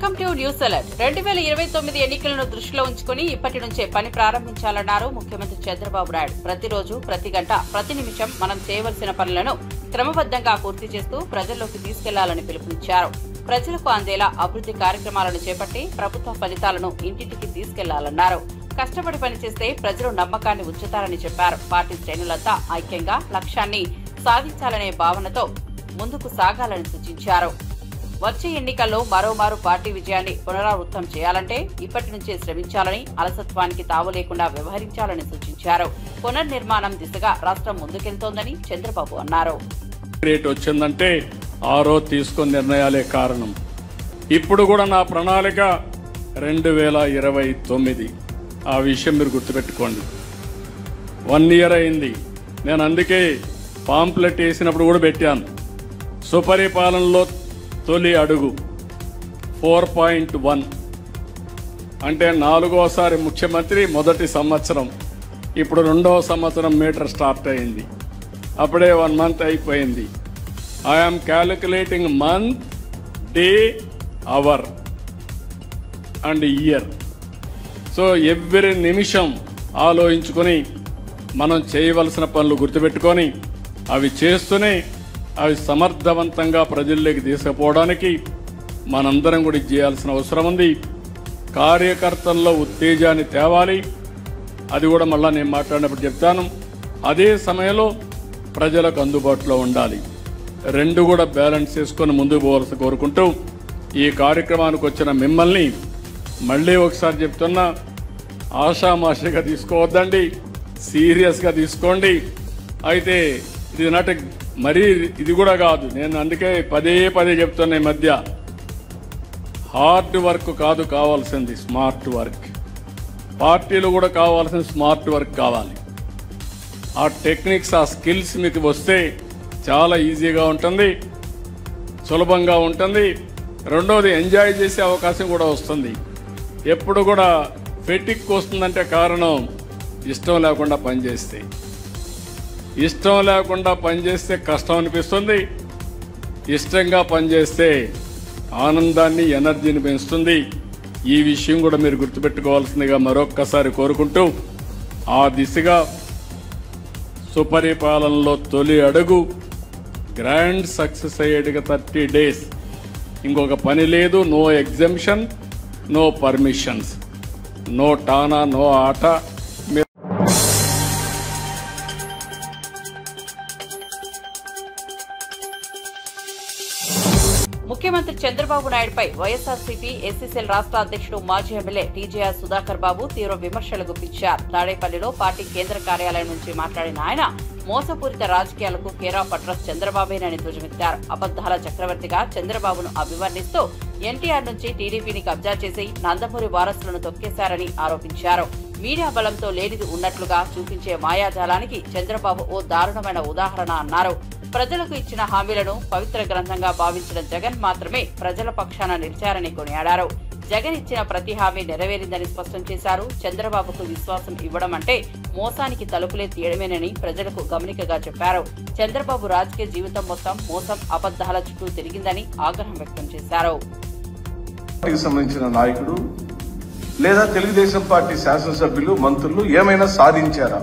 Welcome to news alert. 2029 ఎన్నికలను దృష్టిలో ఉంచుకుని ఇప్పటి నుంచే పని ప్రారంభించాలన్నారు ముఖ్యమంత్రి చంద్రబాబు నాయుడు. ప్రతిరోజు, ప్రతి గంట, ప్రతి నిమిషం మనం చేయవలసిన పనులను క్రమబద్దంగా పూర్తి చేస్తూ ప్రజల్లోకి తీసుకెళ్లాలని పిలుపునిచ్చారు. ప్రజలకు అందేలా అభివృద్ధి కార్యక్రమాలను చేపట్టి ప్రభుత్వ ఫలితాలను ఇంటింటికి తీసుకెళ్లాలన్నారు. కష్టపడి పనిచేస్తే ప్రజలు నమ్మకాన్ని ఉంచుతారని చెప్పారు. పార్టీ శ్రేణులంతా ఐక్యంగా లక్ష్యాన్ని సాధించాలనే భావనతో ముందుకు సాగాలని సూచించారు. వచ్చే ఎన్నికల్లో మరోమారు పార్టీ విజయాన్ని పునరావృతం చేయాలంటే ఇప్పటి నుంచే శ్రమించాలని, అలసత్వానికి తావు లేకుండా వ్యవహరించాలని సూచించారు. పునర్నిర్మాణం దిశగా రాష్ట్రం ముందుకెళ్తోందని చంద్రబాబు అన్నారు. వచ్చిందంటే ఆరో తీసుకున్న నిర్ణయాలే కారణం. ఇప్పుడు కూడా నా ప్రణాళిక 2029. ఆ విషయం మీరు గుర్తుపెట్టుకోండి. 1 year అయింది. నేను అందుకే పాంప్లెట్ వేసినప్పుడు కూడా పెట్టాను. సుపరిపాలనలో తొలి అడుగు 4.1 అంటే 4వసారి ముఖ్యమంత్రి, మొదటి సంవత్సరం. ఇప్పుడు 2వ సంవత్సరం మీటర్ స్టార్ట్ అయింది. అప్పుడే 1 month అయిపోయింది. I'm calculating month, day, hour and year. So every నిమిషం ఆలోచించుకొని మనం చేయవలసిన పనులు గుర్తుపెట్టుకొని అవి చేస్తూనే అవి సమర్థవంతంగా ప్రజల్లోకి తీసుకుపోవడానికి మనందరం కూడా చేయాల్సిన అవసరం ఉంది. కార్యకర్తల్లో ఉత్తేజాన్ని తేవాలి. అది కూడా మళ్ళా నేను మాట్లాడినప్పుడు చెప్తాను. అదే సమయంలో ప్రజలకు అందుబాటులో ఉండాలి. రెండు కూడా బ్యాలెన్స్ చేసుకొని ముందుకు పోవాల్సి కోరుకుంటూ ఈ కార్యక్రమానికి వచ్చిన మిమ్మల్ని మళ్ళీ ఒకసారి చెప్తున్నా, ఆషామాషిగా తీసుకోవద్దండి, సీరియస్గా తీసుకోండి. అయితే ఇది నాటి మరీ ఇది కూడా కాదు. నేను అందుకే పదే చెప్తున్నా, ఈ మధ్య హార్డ్ వర్క్ కాదు కావాల్సింది, స్మార్ట్ వర్క్. పార్టీలు కూడా కావాల్సిన స్మార్ట్ వర్క్ కావాలి. ఆ టెక్నిక్స్, ఆ స్కిల్స్ మీకు వస్తే చాలా ఈజీగా ఉంటుంది, సులభంగా ఉంటుంది. రెండోది ఎంజాయ్ చేసే అవకాశం కూడా వస్తుంది. ఎప్పుడు కూడా ఫెటిక్ వస్తుందంటే కారణం ఇష్టం లేకుండా పనిచేస్తే. ఇష్టం లేకుండా పనిచేస్తే కష్టం అనిపిస్తుంది. ఇష్టంగా పనిచేస్తే ఆనందాన్ని, ఎనర్జీని పెంచుతుంది. ఈ విషయం కూడా మీరు గుర్తుపెట్టుకోవాల్సిందిగా మరొక్కసారి కోరుకుంటూ, ఆ దిశగా సుపరిపాలనలో తొలి అడుగు గ్రాండ్ సక్సెస్ అయ్యేట్టుగా 30 days. ఇంకొక పని లేదు. No exemption, no permissions, no టానా, నో ఆట. ముఖ్యమంత్రి చంద్రబాబు నాయుడుపై వైఎస్ఆర్సీపీ ఎస్సీసీఎల్ రాష్ట్ర అధ్యక్షుడు, మాజీ ఎమ్మెల్యే టీజేఆర్ సుధాకర్ బాబు తీవ్ర విమర్శలు గుప్పించారు. తాడేపల్లిలో పార్టీ కేంద్ర కార్యాలయం నుంచి మాట్లాడిన ఆయన మోసపూరిత రాజకీయాలకు కేర్ ఆఫ్ అడ్రస్ చంద్రబాబేనని ధ్వజమెత్తారు. అబద్దాల చక్రవర్తిగా చంద్రబాబును అభివర్ణిస్తూ ఎన్టీఆర్ నుంచి టీడీపీని కబ్జా చేసి నందమూరి వారసులను తొక్కేశారని ఆరోపించారు. మీడియా బలంతో లేనిది ఉన్నట్లుగా చూపించే మాయాజాలానికి చంద్రబాబు ఓ దారుణమైన ఉదాహరణ అన్నారు. ప్రజలకు ఇచ్చిన హామీలను పవిత్ర గ్రంథంగా భావించిన జగన్ మాత్రమే ప్రజల పక్షాన నిలిచారని కొనియాడారు. జగన్ ఇచ్చిన ప్రతి హామీ నెరవేరిందని స్పష్టం చేశారు. చంద్రబాబుకు విశ్వాసం ఇవ్వడం అంటే మోసానికి తలుపులే తీయడమేనని ప్రజలకు గమనికగా చెప్పారు. చంద్రబాబు రాజకీయ జీవితం మొత్తం మోసం, అబద్దాల చుట్టూ తిరిగిందని ఆగ్రహం వ్యక్తం చేశారు. సంబంధించిన నాయకుడు లేదా తెలుగుదేశం పార్టీ శాసనసభ్యులు, మంత్రులు ఏమైనా సాధించారా?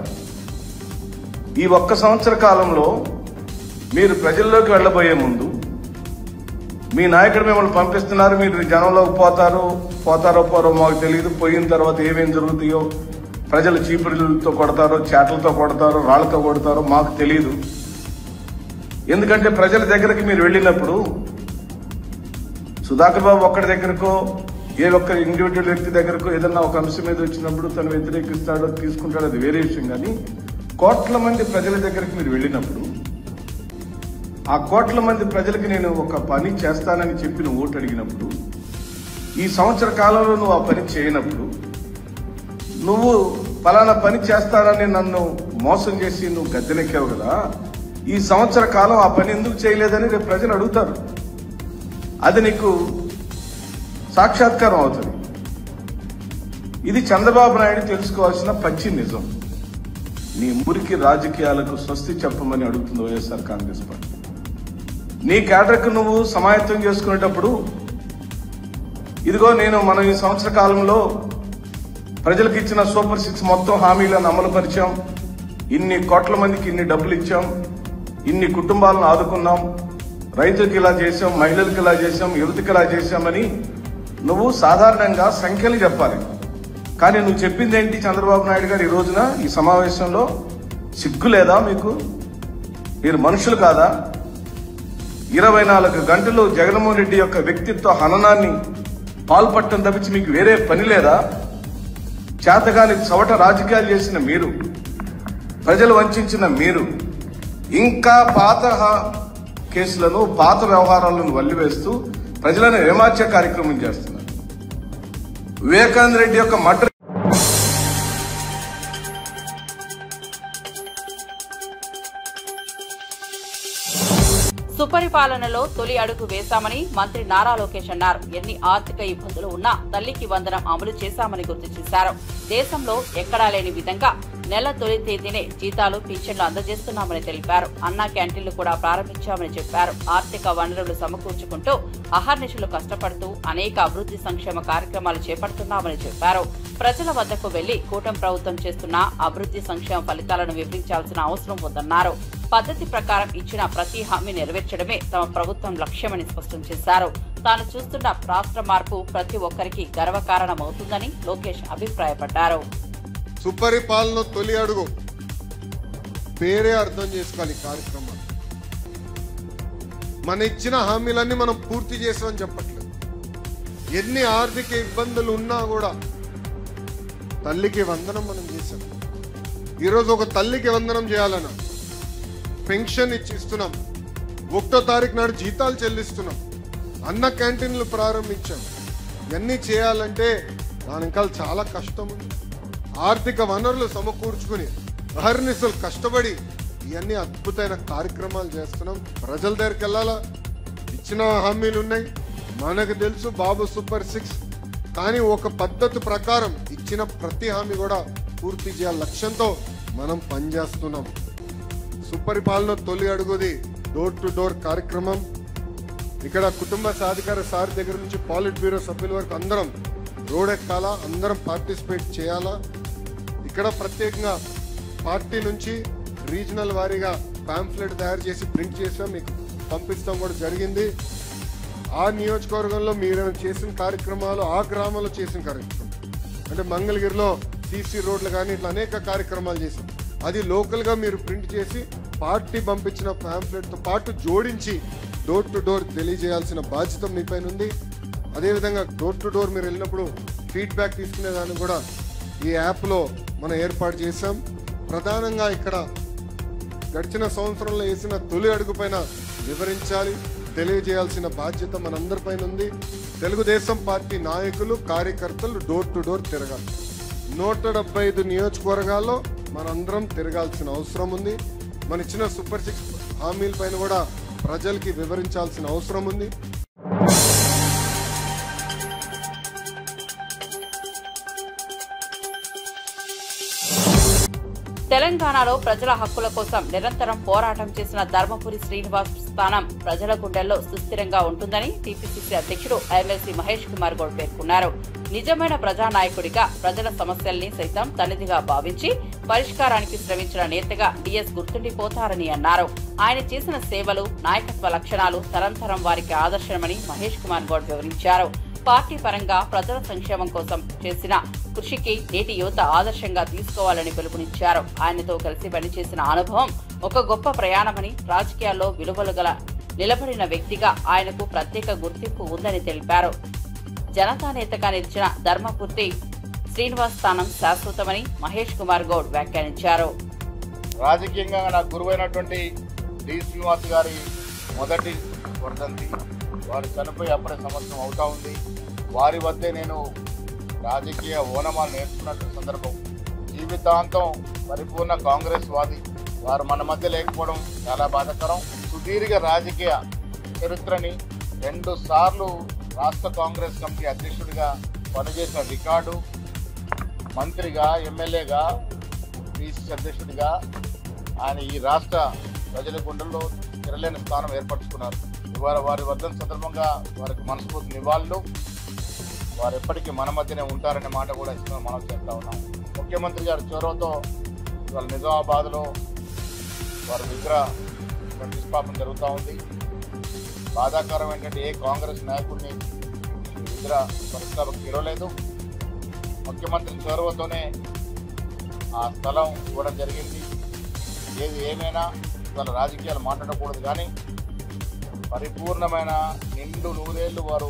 ఈ 1 సంవత్సర కాలంలో మీరు ప్రజల్లోకి వెళ్లబోయే ముందు మీ నాయకుడు మిమ్మల్ని పంపిస్తున్నారు, మీరు జనంలోకి పోతారో మాకు తెలియదు. పోయిన తర్వాత ఏమేం జరుగుతాయో, ప్రజలు చీపురులతో కొడతారో, చేటలతో కొడతారో, రాళ్లతో కొడతారో మాకు తెలియదు. ఎందుకంటే ప్రజల దగ్గరికి మీరు వెళ్ళినప్పుడు సుధాకర్ బాబు ఒక్కడి దగ్గరకో, ఏ ఒక్క ఇండివిజువల్ వ్యక్తి దగ్గరకో ఏదన్నా ఒక అంశం మీద వచ్చినప్పుడు తను వ్యతిరేకిస్తాడో, తీసుకుంటాడో, అది వేరే విషయం. కానీ కోట్ల మంది ప్రజల దగ్గరికి మీరు వెళ్ళినప్పుడు, ఆ కోట్ల మంది ప్రజలకి నేను ఒక పని చేస్తానని చెప్పి నువ్వు ఓటు అడిగినప్పుడు, ఈ సంవత్సర కాలంలో నువ్వు ఆ పని చేయనప్పుడు, నువ్వు ఫలానా పని చేస్తానని నన్ను మోసం చేసి నువ్వు గద్దెనెక్కావు కదా, ఈ సంవత్సర కాలం ఆ పని ఎందుకు చేయలేదని రేపు ప్రజలు అడుగుతారు. అది నీకు సాక్షాత్కారం అవుతుంది. ఇది చంద్రబాబు నాయుడు తెలుసుకోవాల్సిన పచ్చి నిజం. నీ మురికి రాజకీయాలకు స్వస్తి చెప్పమని అడుగుతుంది వైఎస్ఆర్ కాంగ్రెస్ పార్టీ. నీ క్యాడర్కు నువ్వు సమాయత్తం చేసుకునేటప్పుడు ఇదిగో మనం ఈ సంవత్సర కాలంలో ప్రజలకు ఇచ్చిన సూపర్ 6 మొత్తం హామీలను అమలు పరిచాం, ఇన్ని కోట్ల మందికి ఇన్ని డబ్బులు ఇచ్చాం, ఇన్ని కుటుంబాలను ఆదుకున్నాం, రైతులకు ఇలా చేశాం, మహిళలకు ఇలా చేశాం, యువతకి ఇలా చేశామని నువ్వు సాధారణంగా సంఖ్యలు చెప్పాలి. కానీ నువ్వు చెప్పింది ఏంటి చంద్రబాబు నాయుడు గారు ఈ రోజున ఈ సమావేశంలో? సిగ్గు లేదా మీకు? మీరు మనుషులు కాదా? 24 గంటలు జగన్మోహన్ రెడ్డి యొక్క వ్యక్తిత్వ హననాన్ని పాల్పట్టడం తప్పించి మీకు వేరే పని లేదా? చేతగాని చవట రాజకీయాలు చేసిన మీరు, ప్రజలు వంచిన మీరు ఇంకా పాత కేసులను, పాత వ్యవహారాలను వల్లివేస్తూ ప్రజలను ఏమార్చే కార్యక్రమం చేస్తున్నారు. వివేకానంద రెడ్డి యొక్క మర్డర్ సుపరిపాలనలో తొలి అడుగు వేశామని మంత్రి నారా లోకేష్ అన్నారు. ఎన్ని ఆర్థిక ఇబ్బందులు ఉన్నా తల్లికి వందనం అమలు చేశామని గుర్తు చేశారు. దేశంలో ఎక్కడా లేని విధంగా నెల తొలి తేదీనే జీతాలు, పింఛన్లు అందజేస్తున్నామని తెలిపారు. అన్నా క్యాంటీన్లు కూడా ప్రారంభించామని చెప్పారు. ఆర్థిక వనరులు సమకూర్చుకుంటూ అహర్నిశలు కష్టపడుతూ అనేక అభివృద్ది సంక్షేమ కార్యక్రమాలు చేపడుతున్నామని చెప్పారు. ప్రజల వద్దకు వెళ్లి కూటమి ప్రభుత్వం చేస్తున్న అభివృద్ది సంక్షేమ ఫలితాలను వివరించాల్సిన అవసరం ఉందన్నారు. పద్ధతి ప్రకారం ఇచ్చిన ప్రతి హామీ నెరవేర్చడమే తమ ప్రభుత్వం లక్ష్యమని స్పష్టం చేశారు. తాను చూస్తున్న రాష్ట్ర మార్పు ప్రతి ఒక్కరికి గర్వకారణమవుతుందని లోకేష్ అభిప్రాయపడ్డారు. సుపరిపాలన తొలి అడుగు పేరే అర్థం చేసుకోవాలి. కార్యక్రమాలు మన ఇచ్చిన హామీలన్నీ మనం పూర్తి చేసామని చెప్పట్లేదు. ఎన్ని ఆర్థిక ఇబ్బందులు ఉన్నా కూడా తల్లికి వందనం మనం చేసాం. ఈరోజు ఒక తల్లికి వందనం చేయాలన్నా పెన్షన్ ఇస్తున్నాం, 1వ తారీఖు నాడు జీతాలు చెల్లిస్తున్నాం, అన్న క్యాంటీన్లు ప్రారంభించాం. ఇవన్నీ చేయాలంటే దాని ఇంకా చాలా కష్టం ఉంది. ఆర్థిక వనరులు సమకూర్చుకుని అహర్నిశలు కష్టపడి ఇవన్నీ అద్భుతమైన కార్యక్రమాలు చేస్తున్నాం. ప్రజల దగ్గరికి వెళ్ళాలా, ఇచ్చిన హామీలు ఉన్నాయి, మనకు తెలుసు బాబు సూపర్ 6. కానీ ఒక పద్ధతి ప్రకారం ఇచ్చిన ప్రతి హామీ కూడా పూర్తి చేయాల లక్ష్యంతో మనం పనిచేస్తున్నాం. సుపరిపాలన తొలి అడుగుది డోర్ టు డోర్ కార్యక్రమం. ఇక్కడ కుటుంబ సాధికార సార్ దగ్గర నుంచి పాలిట్ బ్యూరో సభ్యుల వరకు అందరం రోడ్ ఎక్కాలా, అందరం పార్టిసిపేట్ చేయాలా. ఇక్కడ ప్రత్యేకంగా పార్టీ నుంచి రీజనల్ వారీగా పాంఫ్లెట్ తయారు చేసి ప్రింట్ చేసాం, మీకు పంపిస్తాం కూడా జరిగింది. ఆ నియోజకవర్గంలో మీరు చేసిన కార్యక్రమాలు, ఆ గ్రామంలో చేసిన కార్యక్రమం అంటే మంగళగిరిలో సీసీ రోడ్లు కానీ ఇట్లా అనేక కార్యక్రమాలు చేసాం. అది లోకల్గా మీరు ప్రింట్ చేసి పార్టీ పంపించిన పాంఫ్లెట్తో పాటు జోడించి డోర్ టు డోర్ తెలియజేయాల్సిన బాధ్యత మీ పైన ఉంది. అదేవిధంగా డోర్ టు డోర్ మీరు వెళ్ళినప్పుడు ఫీడ్బ్యాక్ తీసుకునేదాన్ని కూడా ఈ యాప్లో మనం ఏర్పాటు చేశాం. ప్రధానంగా ఇక్కడ గడిచిన సంవత్సరంలో వేసిన తొలి అడుగు పైన వివరించాలి, తెలియజేయాల్సిన బాధ్యత మనందరిపైన ఉంది. తెలుగుదేశం పార్టీ నాయకులు, కార్యకర్తలు డోర్ టు డోర్ తిరగాలి. 175 నియోజకవర్గాల్లో మనందరం తిరగాల్సిన అవసరం ఉంది. మన ఇచ్చిన సూపర్ 6 హామీల పైన కూడా ప్రజలకి వివరించాల్సిన అవసరం ఉంది. తెలంగాణలో ప్రజల హక్కుల కోసం నిరంతరం పోరాటం చేసిన ధర్మపురి శ్రీనివాస్ స్థానం ప్రజల గుండెల్లో సుస్థిరంగా ఉంటుందని టీపీసీసీ అధ్యక్షుడు ఎమ్మెల్సీ మహేష్ కుమార్ గౌడ్ పేర్కొన్నారు. నిజమైన ప్రజానాయకుడిగా ప్రజల సమస్యల్ని సైతం తనదిగా భావించి పరిష్కారానికి శ్రమించిన నేతగా డీఎస్ గుర్తుండిపోతారని అన్నారు. ఆయన చేసిన సేవలు, నాయకత్వ లక్షణాలు తరంతరం వారికి ఆదర్శమని మహేష్ కుమార్ గౌడ్ వివరించారు. పార్టీ పరంగా ప్రజల సంక్షేమం కోసం చేసిన కృషికి నేటి యువత ఆదర్శంగా తీసుకోవాలని పిలుపునిచ్చారు. ఆయనతో కలిసి పనిచేసిన అనుభవం ఒక గొప్ప ప్రయాణమని, రాజకీయాల్లో విలువలు గల నిలబడిన వ్యక్తిగా ఆయనకు ప్రత్యేక గుర్తింపు ఉందని తెలిపారు. జనతా నేతగా నిలిచిన ధర్మపురి శ్రీనివాస్ స్థానం శాశ్వతమని మహేష్ కుమార్ గౌడ్ వ్యాఖ్యానించారు. రాజకీయంగా నాకు గురువైనటువంటి డి శ్రీనివాస్ గారి మొదటి వర్ధంతి, వారు చనిపోయి అప్పుడే సంవత్సరం అవుతా ఉంది. వారి వద్దే నేను రాజకీయ ఓనమాలు నేర్చుకున్న సందర్భం. జీవితాంతం పరిపూర్ణ కాంగ్రెస్ వాది. వారు మన మధ్య లేకపోవడం చాలా బాధాకరం. సుదీర్ఘ రాజకీయ చరిత్రని 2 సార్లు రాష్ట్ర కాంగ్రెస్ కమిటీ అధ్యక్షుడిగా పనిచేసిన రికార్డు, మంత్రిగా, ఎమ్మెల్యేగా, పిసిసి అధ్యక్షుడిగా ఆయన ఈ రాష్ట్ర ప్రజల గుండెల్లో తిరలేని స్థానం ఏర్పరచుకున్నారు. ఇవాళ వారి వర్ధంతి సందర్భంగా వారికి మనస్ఫూర్తి నివాళులు. వారు ఎప్పటికీ మన మధ్యనే ఉంటారనే మాట కూడా మనం చేస్తూ ఉన్నాం. ముఖ్యమంత్రి గారి చొరవతో ఇవాళ నిజామాబాద్లో వారి విగ్రహ ప్రతిష్టాపన జరుగుతూ ఉంది. బాధాకరం ఏంటంటే ఏ కాంగ్రెస్ నాయకుడిని విగ్రహ ప్రతిష్టాపన ఇవ్వలేదు. ముఖ్యమంత్రి చొరవతోనే ఆ స్థలం ఇవ్వడం జరిగింది. ఏది ఏమైనా ఇవాళ రాజకీయాలు మాట్లాడకూడదు, కానీ పరిపూర్ణమైన నిండు నూరేళ్లు వారు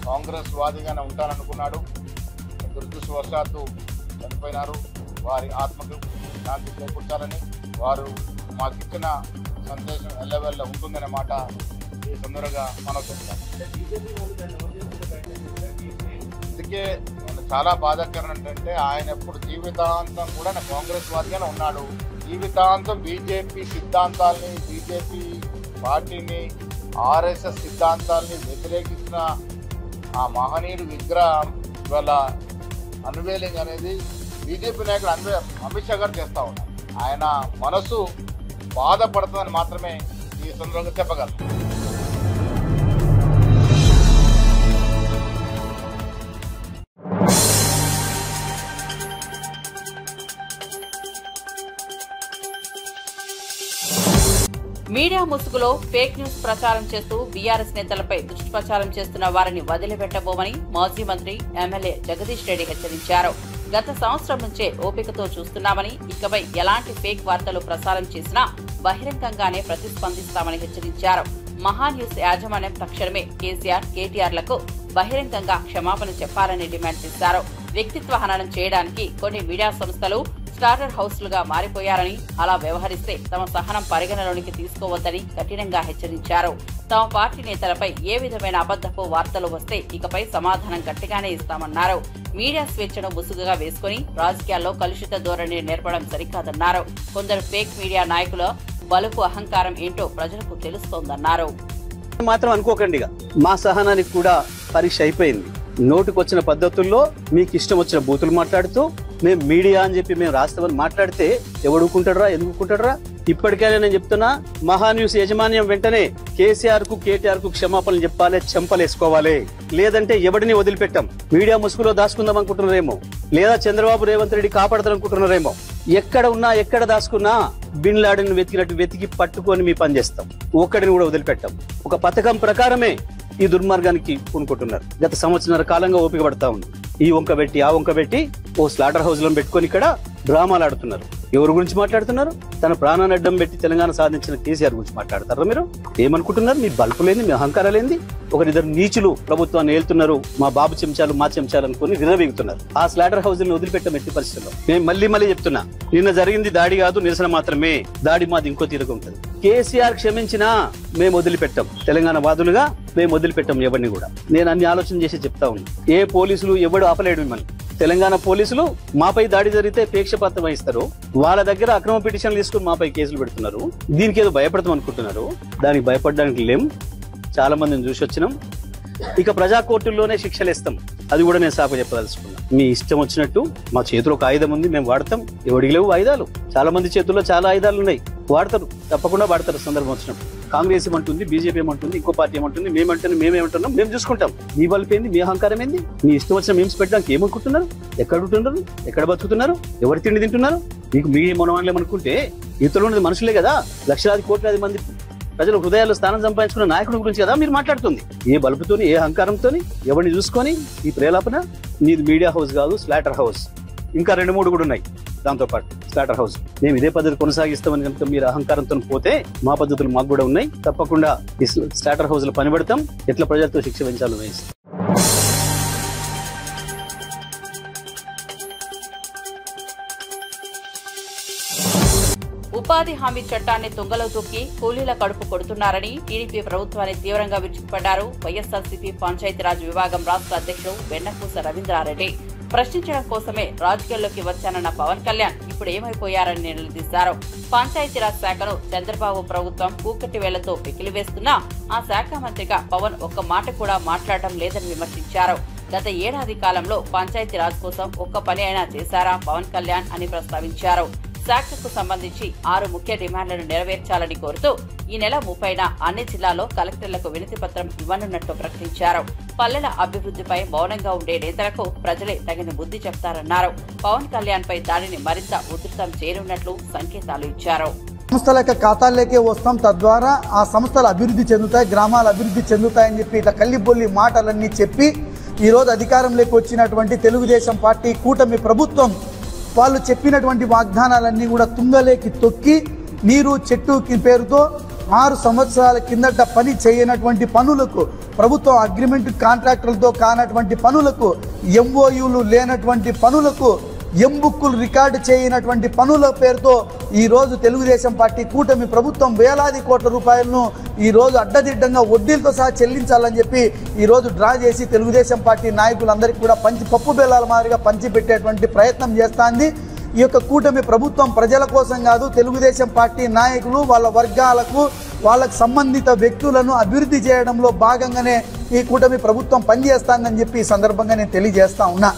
కాంగ్రెస్ వాదిగానే ఉంటారనుకున్నాడు. దురదృష్టవశాత్తు చనిపోయినారు. వారి ఆత్మకు శాంతి చేకూర్చాలని వారు మాకు ఇచ్చిన సందేశం ఎల్లవెల్ల ఉంటుందనే మాట ఈ సందర్భంగా మనం చెప్తాం. అందుకే చాలా బాధాకరం ఏంటంటే ఆయన ఎప్పుడు జీవితాంతం కూడా కాంగ్రెస్ వాదిగానే ఉన్నాడు. జీవితాంతం బీజేపీ సిద్ధాంతాలని, బీజేపీ పార్టీని, ఆర్ఎస్ఎస్ సిద్ధాంతాలని వ్యతిరేకించిన ఆ మహనీయుడు విగ్రహం ఇవాళ అన్వేలింగ్ అనేది బీజేపీ నాయకుడు అమిత్ షా గారు చేస్తూ ఉన్నారు. ఆయన మనసు బాధపడుతుందని మాత్రమే ఈ సందర్భంగా చెప్పగలరు. మీడియా ముసుగులో ఫేక్ న్యూస్ ప్రచారం చేస్తూ బీఆర్ఎస్ నేతలపై దుష్ప్రచారం చేస్తున్న వారిని వదిలిపెట్టబోమని మాజీ మంత్రి ఎమ్మెల్యే జగదీష్ రెడ్డి హెచ్చరించారు. గత సంవత్సరం నుంచే ఓపికతో చూస్తున్నామని, ఇకపై ఎలాంటి ఫేక్ వార్తలు ప్రసారం చేసినా బహిరంగంగానే ప్రతిస్పందిస్తామని హెచ్చరించారు. మహాన్యూస్ యాజమాన్యం తక్షణమే కేసీఆర్, కేటీఆర్లకు బహిరంగంగా క్షమాపణ చెప్పాలని డిమాండ్ చేశారు. వ్యక్తిత్వ హననం చేయడానికి కొన్ని మీడియా సంస్థలు స్టార్టర్ హౌస్లుగా మారిపోయారని, అలా వ్యవహరిస్తే తమ సహనం పరిగణలోనికి తీసుకోవద్దని కఠినంగా హెచ్చరించారు. తమ పార్టీ నేతలపై ఏ విధమైన అబద్దపు వార్తలు వస్తే ఇకపై సమాధానం గట్టిగానే ఇస్తామన్నారు. మీడియా స్వేచ్ఛను ముసుగుగా వేసుకుని రాజకీయాల్లో కలుషిత ధోరణి నేర్పడం సరికాదన్నారు. కొందరు ఫేక్ మీడియా నాయకుల బలుపు అహంకారం ఏంటో ప్రజలకు తెలుస్తోందన్నారు. మాత్రం అనుకోకండిగా, మా సహనానికి కూడా పరీక్ష అయిపోయింది. నోటుకొచ్చిన పద్ధతుల్లో మీకు ఇష్టం వచ్చిన బూతులు మాట్లాడుతూ మేము మీడియా అని చెప్పి మేము రాస్తామని మాట్లాడితే ఎవడుకుంటాడరా, ఎందుకుంటాడరా? ఇప్పటికైనా నేను చెప్తున్నా, మహాన్యూస్ యాజమాన్యం వెంటనే కేసీఆర్ కు, కేటీఆర్ కు క్షమాపణలు చెప్పాలి, చెంపలేసుకోవాలి. లేదంటే ఎవడిని వదిలిపెట్టాం. మీడియా ముసుగులో దాచుకుందాం అనుకుంటున్నారేమో, లేదా చంద్రబాబు రేవంత్ రెడ్డి కాపాడతారనుకుంటున్నారేమో. ఎక్కడ ఉన్నా, ఎక్కడ దాచుకున్నా బిన్ లాడెన్ వెతికినట్టు వెతికి పట్టుకొని మీ పని చేస్తాం. ఒక్కడిని కూడా వదిలిపెట్టాం. ఒక పథకం ప్రకారమే ఈ దుర్మార్గానికి పూనుకుంటున్నారు. గత సంవత్సరాల కాలంగా ఓపిక పడతా ఉంది. ఈ వంక పెట్టి ఆ వంక పెట్టి ఓ స్లాటర్ హౌస్ లో పెట్టుకొని ఇక్కడ డ్రామాలు ఆడుతున్నారు. ఎవరి గురించి మాట్లాడుతున్నారు? తన ప్రాణాన్ని అడ్డం పెట్టి తెలంగాణ సాధించిన కేసీఆర్ గురించి మాట్లాడతారా మీరు? ఏమనుకుంటున్నారు? మీ బల్పులేంది, మీ అహంకారాలేంది? ఒకరిద్దరు నీచులు ప్రభుత్వాన్ని ఏళ్తున్నారు, మా బాబు చెంచాలు, మా చెంచాలు అనుకుని విరవీగుతున్నారు. ఆ స్లాటర్ హౌస్ ని వదిలిపెట్టం ఎట్టి పరిస్థితుల్లో. నేను మళ్ళీ చెప్తున్నా, నిన్న జరిగింది దాడి కాదు, నిరసన మాత్రమే. దాడి మాది ఇంకో తీరుగా ఉంటుంది. కేసీఆర్ క్షమించినా మేము వదిలిపెట్టాం. తెలంగాణ వాదులుగా మేము వదిలిపెట్టాం ఎవరిని కూడా. నేను అన్ని ఆలోచన చేసి చెప్తా ఉన్నా. ఏ పోలీసులు ఎవడు ఆపలేడు మిమ్మల్ని. తెలంగాణ పోలీసులు మాపై దాడి జరిగితే పేక్షపాతం వహిస్తారు. వాళ్ళ దగ్గర అక్రమ పిటిషన్లు తీసుకుని మాపై కేసులు పెడుతున్నారు. దీనికి ఏదో భయపడతాం అనుకుంటున్నారు. దానికి భయపడడానికి లేం. చాలా మందిని చూసి వచ్చినాం. ఇక ప్రజా కోర్టుల్లోనే శిక్షలు ఇస్తాం. అది కూడా నేను సాకు చెప్పదలుచుకున్నా. మీ ఇష్టం వచ్చినట్టు, మా చేతిలో ఒక ఆయుధం ఉంది, మేము వాడతాం. ఎవడికి లేవు ఆయుధాలు. చాలా మంది చేతుల్లో చాలా ఆయుధాలు ఉన్నాయి, వాడతారు, తప్పకుండా వాడతారు సందర్భం వచ్చినప్పుడు. కాంగ్రెస్ ఏమంటుంది, బీజేపీ ఏమంటుంది, ఇంకో పార్టీ ఏమంటుంది, మేమేమంటున్నాం, మేము చూసుకుంటాం. మీ బలిపోయింది, మీ అహంకారం ఏంది? మీ ఇష్టం వచ్చిన మీమ్స్ పెట్టడానికి ఏమనుకుంటున్నారు? ఎక్కడ ఉంటున్నారు? ఎక్కడ బతుకుతున్నారు? ఎవరు తిండి తింటున్నారు? మీకు మీ మనవాళ్ళేమనుకుంటే ఇతరులు ఉన్నది మనుషులే కదా. లక్షలాది కోట్లాది మంది ప్రజల హృదయాల్లో స్థానం సంపాదించుకున్న నాయకుడి గురించి కదా మీరు మాట్లాడుతుంది. ఏ బలుపుతోని, ఏ అహంకారంతోని, ఎవరిని చూసుకొని ఈ ప్రేలాపన? నీది మీడియా హౌస్ కాదు, స్లాటర్ హౌస్. ఇంకా 2-3 కూడా ఉన్నాయి దాంతో పాటు స్లాటర్ హౌస్. మేము ఇదే పద్ధతి కొనసాగిస్తామని కనుక మీరు అహంకారంతో పోతే మా పద్ధతులు మాకు కూడా ఉన్నాయి. తప్పకుండా ఈ స్లాటర్ హౌస్ లో పనిపడతాం. ఎట్లా ప్రజలతో శిక్ష పెంచాలో వేస్తాం. ఉపాధి హామీ చట్టాన్ని తుంగలో తొక్కి కూలీల కడుపు కొడుతున్నారని టీడీపీ ప్రభుత్వాన్ని తీవ్రంగా విరుచుకుపడ్డారు వైఎస్ఆర్సీపీ పంచాయతీరాజ్ విభాగం రాష్ట్ర అధ్యక్షుడు వెన్నపూస రవీంద్రారెడ్డి. ప్రశ్నించడం కోసమే రాజకీయాల్లోకి వచ్చానన్న పవన్ కళ్యాణ్ ఇప్పుడు ఏమైపోయారని నిలదీశారు. పంచాయతీరాజ్ శాఖను చంద్రబాబు ప్రభుత్వం కూకటి వేలతో పెకిలివేస్తున్నా ఆ శాఖ మంత్రిగా పవన్ ఒక్క మాట కూడా మాట్లాడటం లేదని విమర్శించారు. గత ఏడాది కాలంలో పంచాయతీరాజ్ కోసం ఒక్క పని అయినా చేశారా పవన్ కళ్యాణ్ అని ప్రస్తావించారు. శాఖకు సంబంధించి 6 ముఖ్య డిమాండ్లను నెరవేర్చాలని కోరుతూ ఈ నెల 30న అన్ని జిల్లాల్లో కలెక్టర్లకు వినతి పత్రం ఇవ్వనున్నట్లు ప్రకటించారు. పల్లెల అభివృద్ధిపై మౌనంగా ఉండే నేతలకు ప్రజలే తగిన బుద్ధి చెప్తారన్నారు. పవన్ కళ్యాణ్ పై దాడిని మరింత ఉధృతం చేయనున్నట్లు సంకేతాలు ఇచ్చారు. సంస్థల యొక్క ఖాతాల్లోకే వస్తాం, తద్వారా ఆ సంస్థలు అభివృద్ధి చెందుతాయి, గ్రామాలు అభివృద్ధి చెందుతాయని చెప్పి ఇట్లా కల్లిబొల్లి మాటలన్నీ చెప్పి ఈరోజు అధికారంలోకి వచ్చినటువంటి తెలుగుదేశం పార్టీ కూటమి ప్రభుత్వం వాళ్ళు చెప్పినటువంటి వాగ్దానాలన్నీ కూడా తుంగలేకి తొక్కి నీరు చెట్టు పేరుతో 6 సంవత్సరాల కిందట పని చేయనటువంటి పనులకు, ప్రభుత్వం అగ్రిమెంట్ కాంట్రాక్టర్లతో కానటువంటి పనులకు, ఎంఓయూలు లేనటువంటి పనులకు, ఎంబుక్కులు రికార్డు చేయనటువంటి పనుల పేరుతో ఈరోజు తెలుగుదేశం పార్టీ కూటమి ప్రభుత్వం వేలాది కోట్ల రూపాయలను ఈరోజు అడ్డదిడ్డంగా వడ్డీలతో సహా చెల్లించాలని చెప్పి ఈరోజు డ్రా చేసి తెలుగుదేశం పార్టీ నాయకులందరికీ కూడా పప్పు బెల్లాల మాదిరిగా పంచిపెట్టేటువంటి ప్రయత్నం చేస్తోంది. ఈ యొక్క కూటమి ప్రభుత్వం ప్రజల కోసం కాదు, తెలుగుదేశం పార్టీ నాయకులు వాళ్ళ వర్గాలకు వాళ్ళకు సంబంధిత వ్యక్తులను అభివృద్ధి చేయడంలో భాగంగానే ఈ కూటమి ప్రభుత్వం పనిచేస్తుందని చెప్పి ఈ సందర్భంగా నేను తెలియజేస్తా ఉన్నా.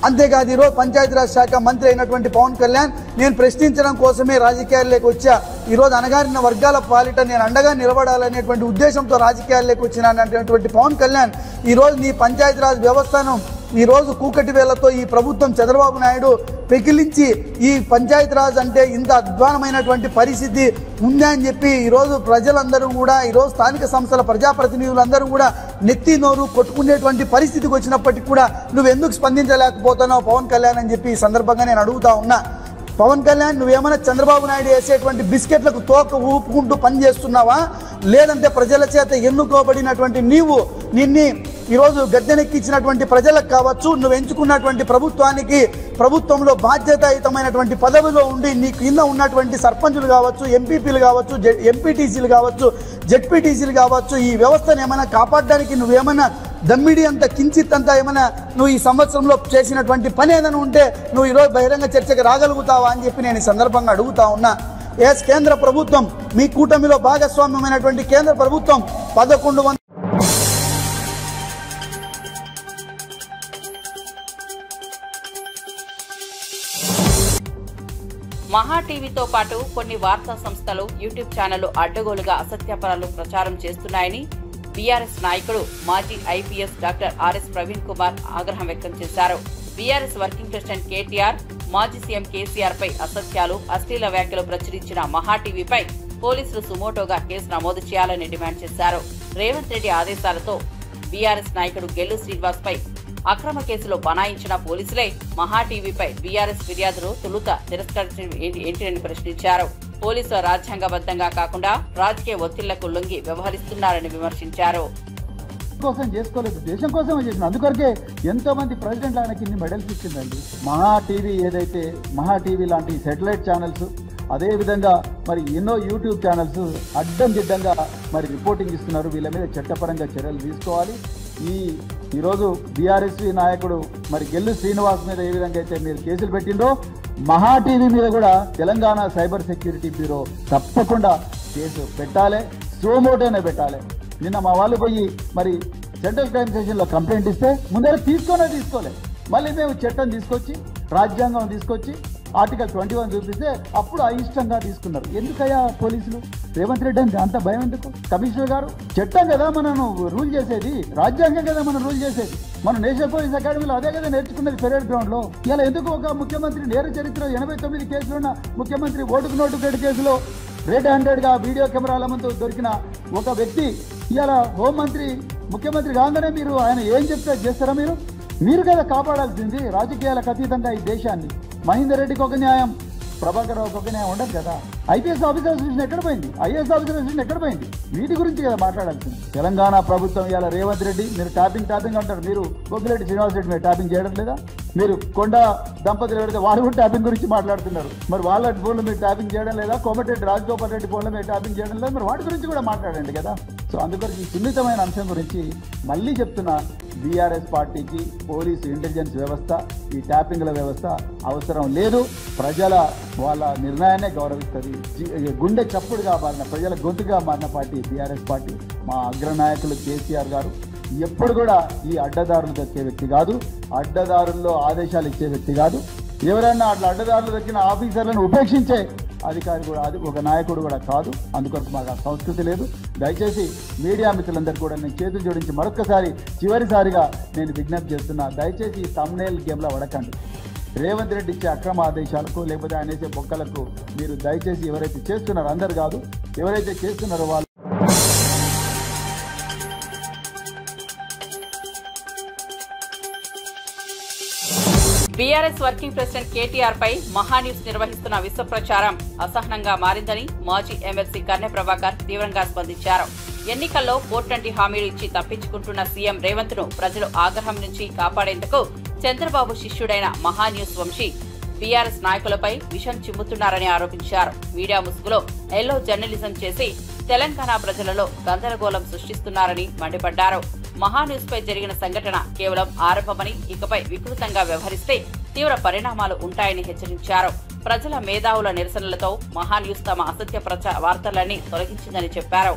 అంతేకాదు ఈరోజు పంచాయతీరాజ్ శాఖ మంత్రి అయినటువంటి పవన్ కళ్యాణ్ నేను ప్రశ్నించడం కోసమే రాజకీయాల్లోకి వచ్చా, ఈరోజు అణగారిన వర్గాల పాలిట నేను అండగా నిలబడాలనేటువంటి ఉద్దేశంతో రాజకీయాల్లోకి వచ్చినటువంటి పవన్ కళ్యాణ్ ఈరోజు నీ పంచాయతీరాజ్ వ్యవస్థను ఈరోజు కూకటి వేళ్లతో ఈ ప్రభుత్వం చంద్రబాబు నాయుడు పెకిలించి ఈ పంచాయతీరాజ్ అంటే ఇంత అధ్వానమైనటువంటి పరిస్థితి ఉందా అని చెప్పి ఈరోజు ప్రజలందరూ కూడా, ఈరోజు స్థానిక సంస్థల ప్రజాప్రతినిధులందరూ కూడా నెత్తి నోరు కొట్టుకునేటువంటి పరిస్థితికి వచ్చినప్పటికీ కూడా నువ్వు ఎందుకు స్పందించలేకపోతున్నావు పవన్ కళ్యాణ్ అని చెప్పి ఈ సందర్భంగా నేను అడుగుతా ఉన్నా. పవన్ కళ్యాణ్ నువ్వేమైనా చంద్రబాబు నాయుడు వేసేటువంటి బిస్కెట్లకు తోక ఊపుకుంటూ పనిచేస్తున్నావా, లేదంటే ప్రజల చేత ఎన్నుకోబడినటువంటి నిన్ని ఈరోజు గద్దెనెక్కించినటువంటి ప్రజలకు కావచ్చు, నువ్వు ఎంచుకున్నటువంటి ప్రభుత్వానికి ప్రభుత్వంలో బాధ్యతాయుతమైనటువంటి పదవిలో ఉండి నీ కింద ఉన్నటువంటి సర్పంచులు కావచ్చు, ఎంపీపీలు కావచ్చు, ఎంపీటీసీలు కావచ్చు, జెడ్పీటీసీలు కావచ్చు, ఈ వ్యవస్థను ఏమైనా కాపాడడానికి నువ్వేమైనా దమ్మిడి అంత కించిత్ అంతా ఏమైనా నువ్వు ఈ సంవత్సరంలో చేసినటువంటి పని ఏదైనా ఉంటే నువ్వు ఈరోజు బహిరంగ చర్చకు రాగలుగుతావా అని చెప్పి నేను ఈ సందర్భంగా అడుగుతా ఉన్నా. కేంద్ర ప్రభుత్వం మీ కూటమిలో భాగస్వామ్యమైనటువంటి కేంద్ర ప్రభుత్వం 1100 మహా టీవీతో పాటు కొన్ని వార్తా సంస్థలు, యూట్యూబ్ ఛానళ్లు అడ్డగోలుగా అసత్యపరాలు ప్రచారం చేస్తున్నాయని బీఆర్ఎస్ నాయకుడు మాజీ IPS doctor RS Praveen Kumar ఆగ్రహం వ్యక్తం చేశారు. బీఆర్ఎస్ వర్కింగ్ ప్రెసిడెంట్ కేటీఆర్, మాజీ సీఎం కేసీఆర్ పై అసత్యాలు, అశ్లీల వ్యాఖ్యలు ప్రచురించిన మహా టీవీపై పోలీసులు సుమోటోగా కేసు నమోదు చేయాలని డిమాండ్ చేశారు. రేవంత్ రెడ్డి ఆదేశాలతో బీఆర్ఎస్ నాయకుడు గెల్లు శ్రీనివాస్ పై అక్రమ కేసులో బనాయించిన పోలీసులే మహా టీవీపై బీఆర్ఎస్ ఫిర్యాదును తొలుత తిరస్కరించడం ఏంటని ప్రశ్నించారు. పోలీసులు రాజ్యాంగబద్ధంగా కాకుండా రాజకీయ ఒత్తిళ్లకు లొంగి వ్యవహరిస్తున్నారని విమర్శించారు. కోసం చేసుకోలేదు, దేశం కోసమే చేసిన. అందుకొరకే ఎంతో మంది ప్రెసిడెంట్లు ఆయనకి ఇన్ని మెడల్స్ ఇచ్చిందండి. మహా టీవీ ఏదైతే మహా టీవీ లాంటి శాటిలైట్ ఛానల్స్, అదేవిధంగా మరి ఎన్నో యూట్యూబ్ ఛానల్స్ అడ్డం దిడ్డంగా మరి రిపోర్టింగ్ ఇస్తున్నారు. వీళ్ళ మీద చట్టపరంగా చర్యలు తీసుకోవాలి. ఈరోజు బీఆర్ఎస్ నాయకుడు మరి గెల్లు శ్రీనివాస్ మీద ఏ విధంగా అయితే మీరు కేసులు పెట్టిండ్రో, మహా టీవీ మీద కూడా తెలంగాణ సైబర్ సెక్యూరిటీ బ్యూరో తప్పకుండా కేసు పెట్టాలి, సోమోటోనే పెట్టాలి. నిన్న మా వాళ్ళు పోయి మరి సెంట్రల్ క్రైమ్ స్టేషన్లో కంప్లైంట్ ఇస్తే ముందర తీసుకోలే, మళ్ళీ మేము చట్టం తీసుకొచ్చి రాజ్యాంగం తీసుకొచ్చి ఆర్టికల్ 21 చూపిస్తే అప్పుడు అయిష్టంగా తీసుకున్నారు. ఎందుకయ్యా పోలీసులు, రేవంత్ రెడ్డి అంటే అంత భయం ఎందుకు? కమిషనర్ గారు, చట్టం కదా మనం రూల్ చేసేది, రాజ్యాంగం కదా మనం రూల్ చేసేది. మనం నేషనల్ పోలీస్ అకాడమీలో అదే కదా నేర్చుకున్నది పెరేడ్ గ్రౌండ్ లో. ఇలా ఎందుకు ఒక ముఖ్యమంత్రి నేర చరిత్ర 89 కేసులున్న ముఖ్యమంత్రి ఓటుకు నోటు కేసులో రెడ్ హ్యాండెడ్గా వీడియో కెమెరాల ముందు దొరికిన ఒక వ్యక్తి ఇవాళ హోంమంత్రి ముఖ్యమంత్రి కాగానే మీరు ఆయన ఏం చెప్తే చేస్తారా? మీరు కదా కాపాడాల్సింది రాజకీయాలకు అతీతంగా ఈ దేశాన్ని. మహేందర్ రెడ్డికి ఒక న్యాయం, ప్రభాకర్ రావుకి ఒక న్యాయం ఉండదు కదా. ఐపీఎస్ ఆఫీసర్ అసోసియేషన్ ఎక్కడ పోయింది? ఐఏఎస్ ఆఫీసర్ అసోసియేషన్ ఎక్కడ పోయింది? వీటి గురించి కదా మాట్లాడాల్సింది. తెలంగాణ ప్రభుత్వం ఇవాళ రేవంత్ రెడ్డి మీరు ట్యాపింగ్ అంటారు, మీరు గోపిరెడ్డి శ్రీనివాస్ రెడ్డి మీరు ట్యాపింగ్ చేయడం లేదా? మీరు కొండ దంపతులు పెడితే వాళ్ళు కూడా ట్యాపింగ్ గురించి మాట్లాడుతున్నారు. మరి వాళ్ళ ఫోన్లు మీరు ట్యాపింగ్ చేయడం లేదా? కోమటిరెడ్డి రాజగోపాల్ రెడ్డి ఫోన్లో మీరు ట్యాపింగ్ చేయడం లేదా? మరి వాటి గురించి కూడా మాట్లాడండి కదా. సో అందుకొరకు ఈ సున్నితమైన అంశం గురించి మళ్ళీ చెప్తున్నా, బీఆర్ఎస్ పార్టీకి పోలీసు ఇంటెలిజెన్స్ వ్యవస్థ, ఈ ట్యాపింగ్ల వ్యవస్థ అవసరం లేదు. ప్రజల వాళ్ళ నిర్ణయాన్ని గౌరవిస్తుంది. గుండె చప్పుడుగా మారిన, ప్రజల గొంతుగా మారిన పార్టీ బీఆర్ఎస్ పార్టీ. మా అగ్రనాయకులు కేసీఆర్ గారు ఎప్పుడు కూడా ఈ అడ్డదారులు దక్కే వ్యక్తి కాదు, అడ్డదారుల్లో ఆదేశాలు ఇచ్చే వ్యక్తి కాదు. ఎవరైనా అట్లా అడ్డదారులు దక్కిన ఆఫీసర్లను ఉపేక్షించే అధికారి కూడా ఒక నాయకుడు కూడా కాదు. అందుకొరకు మాకు ఆ సంస్కృతి లేదు. దయచేసి మీడియా మిత్రులందరూ కూడా నేను చేతులు జోడించి మరొక్కసారి చివరిసారిగా నేను విజ్ఞప్తి చేస్తున్నా, దయచేసి ఈ థంబ్నెయిల్ గేమ్లో పడకండి. రేవంత్ రెడ్డి ఇచ్చే అక్రమ ఆదేశాలకు లేకపోతే ఆయన వేసే బొక్కలకు మీరు దయచేసి ఎవరైతే చేస్తున్నారో, అందరు కాదు, ఎవరైతే చేస్తున్నారో వాళ్ళు బీఆర్ఎస్ వర్కింగ్ ప్రెసిడెంట్ కేటీఆర్ పై మహాన్యూస్ నిర్వహిస్తున్న విశ్వ ప్రచారం అసహనంగా మారిందని మాజీ ఎమ్మెల్సీ కన్నె ప్రభాకర్ తీవ్రంగా స్పందించారు. ఎన్నికల్లో పోర్టంటి హామీలు ఇచ్చి తప్పించుకుంటున్న సీఎం రేవంత్ ను ప్రజలు ఆగ్రహం నుంచి కాపాడేందుకు చంద్రబాబు శిష్యుడైన మహాన్యూస్ వంశీ బీఆర్ఎస్ నాయకులపై విషం చిమ్ముతున్నారని ఆరోపించారు. మీడియా ముసుగులో ఎల్లో జర్నలిజం చేసి తెలంగాణ ప్రజలలో గందరగోళం సృష్టిస్తున్నారని మండిపడ్డారు. మహాన్యూస్ పై జరిగిన సంఘటన కేవలం ఆరంభమని, ఇకపై వికృతంగా వ్యవహరిస్తే తీవ్ర పరిణామాలు ఉంటాయని హెచ్చరించారు. ప్రజల మేధావుల నిరసనలతో మహాన్యూస్ తమ అసత్య వార్తలన్నీ తొలగించిందని చెప్పారు.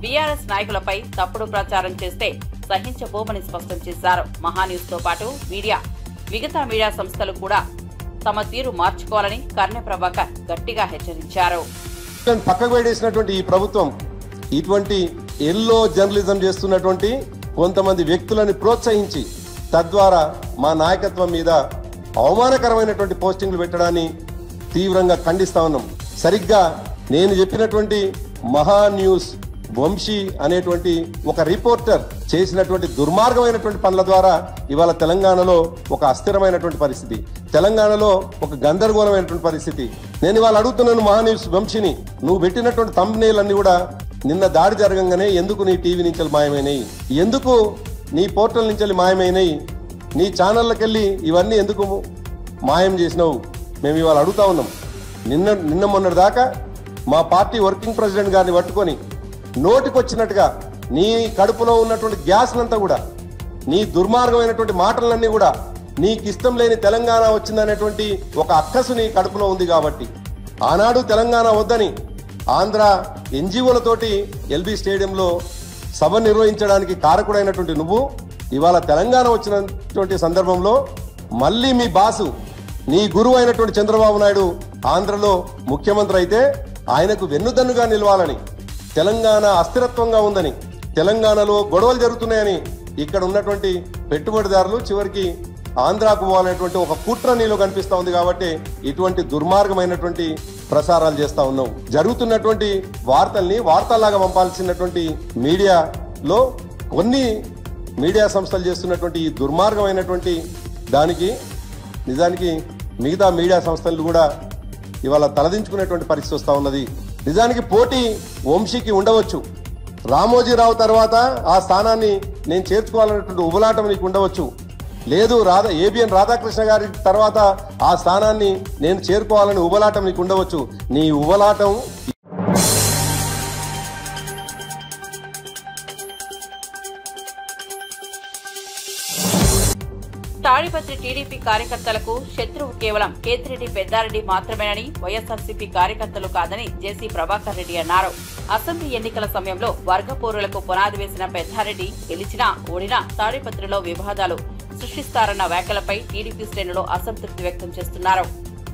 బీఆర్ఎస్ నాయకులపై తప్పుడు ప్రచారం చేస్తే సహించబోమని స్పష్టం చేశారు. మహాన్యూస్ తో పాటు మిగతా మీడియా సంస్థలు కూడా తమ తీరు మార్చుకోవాలని కన్నె ప్రభాకర్ గట్టిగా హెచ్చరించారు. పక్కకు పెట్టేసినటువంటి ఈ ప్రభుత్వం ఇటువంటి ఎల్లో జర్నలిజం చేస్తున్నటువంటి కొంతమంది వ్యక్తులను ప్రోత్సహించి తద్వారా మా నాయకత్వం మీద అవమానకరమైనటువంటి పోస్టింగ్లు పెట్టడాన్ని తీవ్రంగా ఖండిస్తా ఉన్నాం. సరిగ్గా నేను చెప్పినటువంటి మహా న్యూస్ వంశీ అనేటువంటి ఒక రిపోర్టర్ చేసినటువంటి దుర్మార్గమైనటువంటి పనుల ద్వారా ఇవాళ తెలంగాణలో ఒక అస్థిరమైనటువంటి పరిస్థితి, తెలంగాణలో ఒక గందరగోళమైనటువంటి పరిస్థితి. నేను ఇవాళ అడుగుతున్నాను మహాన్యూస్ వంశీని, నువ్వు పెట్టినటువంటి థంబ్నెయిల్ అన్ని కూడా నిన్న దాడి జరగంగానే ఎందుకు నీ టీవీ నుంచి మాయమైనాయి, ఎందుకు నీ పోర్టల్ నుంచి మాయమైనాయి, నీ ఛానళ్ళకెళ్ళి ఇవన్నీ ఎందుకు మాయం చేసినావు మేము ఇవాళ అడుగుతా ఉన్నాం. నిన్న మొన్నటి దాకా మా పార్టీ వర్కింగ్ ప్రెసిడెంట్ గారిని పట్టుకొని నోటికొచ్చినట్టుగా నీ కడుపులో ఉన్నటువంటి గ్యాస్నంతా కూడా, నీ దుర్మార్గమైనటువంటి మాటలన్నీ కూడా, నీకు ఇష్టం లేని తెలంగాణ వచ్చిందనేటువంటి ఒక అక్కసు నీ కడుపులో ఉంది కాబట్టి ఆనాడు తెలంగాణ వద్దని ఆంధ్ర ఎన్జిఓలతోటి ఎల్బీ స్టేడియంలో సభ నిర్వహించడానికి కారకుడైనటువంటి నువ్వు ఇవాళ తెలంగాణ వచ్చినటువంటి సందర్భంలో మళ్ళీ మీ బాసు నీ గురువు అయినటువంటి చంద్రబాబు నాయుడు ఆంధ్రలో ముఖ్యమంత్రి అయితే ఆయనకు వెన్నుదన్నుగా నిలవాలని, తెలంగాణ అస్థిరత్వంగా ఉందని, తెలంగాణలో గొడవలు జరుగుతున్నాయని ఇక్కడ ఉన్నటువంటి పెట్టుబడిదారులు చివరికి ఆంధ్రాకు పోవాలనేటువంటి ఒక కుట్ర నీలో కనిపిస్తా ఉంది. కాబట్టి ఇటువంటి దుర్మార్గమైనటువంటి ప్రసారాలు చేస్తా ఉన్నావు. జరుగుతున్నటువంటి వార్తల్ని వార్తల్లాగా పంపాల్సినటువంటి మీడియాలో కొన్ని మీడియా సంస్థలు చేస్తున్నటువంటి ఈ దుర్మార్గమైనటువంటి దానికి నిజానికి మిగతా మీడియా సంస్థలు కూడా ఇవాళ తలదించుకునేటువంటి పరిస్థితి వస్తూ ఉన్నది. నిజానికి పోటీ వంశీకి ఉండవచ్చు, రామోజీరావు తర్వాత ఆ స్థానాన్ని నేను చేర్చుకోవాలనేటువంటి ఉబలాటం నీకు ఉండవచ్చు, లేదు ఏబిఎన్ రాధాకృష్ణ గారి తర్వాత ఆ స్థానాన్ని నేను చేరుకోవాలని ఉబలాటం నీకు ఉండవచ్చు. నీ ఉబలాటం తాడిపత్రి టీడీపీ కార్యకర్తలకు శత్రువు కేవలం కేతిరెడ్డి పెద్దారెడ్డి మాత్రమేనని వైఎస్ఆర్సీపీ కార్యకర్తలు కాదని జేసీ ప్రభాకర్ రెడ్డి అన్నారు. అసెంబ్లీ ఎన్నికల సమయంలో వర్గపోరులకు పునాది వేసిన పెద్దారెడ్డి గెలిచినా ఓడినా తాడిపత్రిలో వివాదాలు సృష్టిస్తారన్న వ్యాఖ్యలపై టీడీపీ శ్రేణులు అసంతృప్తి వ్యక్తం చేస్తున్నారు.